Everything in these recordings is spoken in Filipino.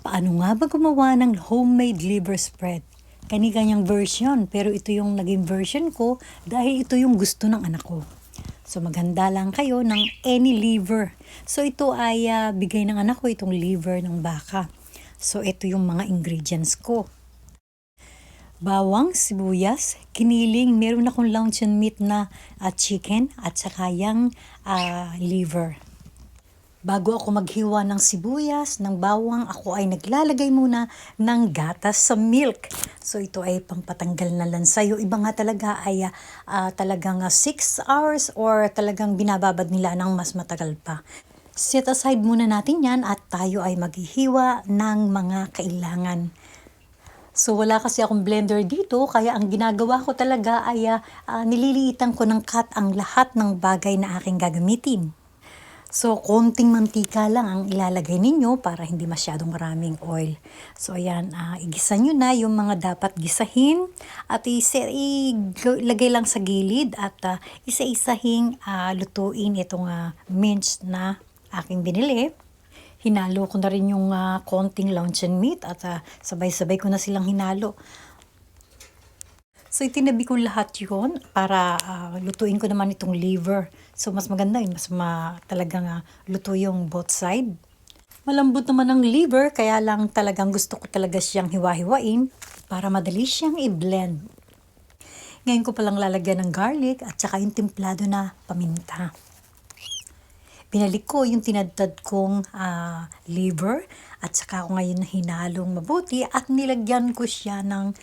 Paano nga ba gumawa ng homemade liver spread? Kani-kanyang version, pero ito yung naging version ko dahil ito yung gusto ng anak ko. So maghanda lang kayo ng any liver. So ito ay bigay ng anak ko itong liver ng baka. So ito yung mga ingredients ko. Bawang, sibuyas, kiniling, meron akong luncheon meat na chicken at saka yung liver. Bago ako maghiwa ng sibuyas, ng bawang, ako ay naglalagay muna ng gatas sa milk. So ito ay pampatanggal na lansa. Yung iba nga talaga ay talagang 6 hours or talagang binababad nila ng mas matagal pa. Set aside muna natin yan at tayo ay maghihiwa ng mga kailangan. So wala kasi akong blender dito, kaya ang ginagawa ko talaga ay nililiitan ko ng cut ang lahat ng bagay na aking gagamitin. So, konting mantika lang ang ilalagay ninyo para hindi masyadong maraming oil. So, ayan, igisa nyo na yung mga dapat gisahin at ilagay lang sa gilid at isa-isahing lutuin itong mince na aking binili. Hinalo ko na rin yung konting luncheon meat at sabay-sabay ko na silang hinalo. So, itinabi ko lahat yun para lutuin ko naman itong liver. So, mas maganda yun. Talagang luto yung both side. Malambot naman ang liver, kaya lang talagang gusto ko talaga siyang hiwa-hiwain para madali siyang i-blend. Ngayon ko palang lalagyan ng garlic at saka yung templado na paminta. Binalik ko yung tinadtad kong liver at saka ko ngayon hinalong mabuti at nilagyan ko siya ng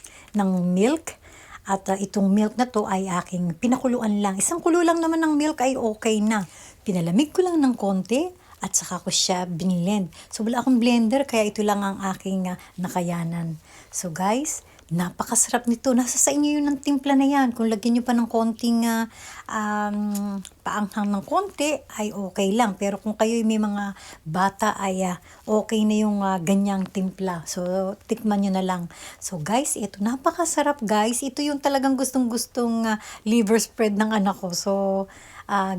milk. At itong milk na to ay aking pinakuluan lang. Isang kulo lang naman ng milk ay okay na. Pinalamig ko lang ng konti at saka ko siya binlend. So wala akong blender kaya ito lang ang aking nakayanan. So guys, napakasarap nito. Nasa sa inyo yun ng timpla na yan. Kung lagyan nyo pa ng konting paanghang ng konti, ay okay lang. Pero kung kayo may mga bata, ay okay na yung ganyang timpla. So, tikman nyo na lang. So guys, ito napakasarap guys. Ito yung talagang gustong-gustong liver spread ng anak ko. So,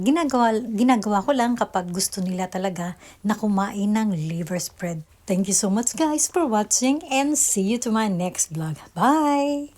ginagawa ko lang kapag gusto nila talaga na kumain ng liver spread. Thank you so much guys for watching and see you to my next vlog. Bye!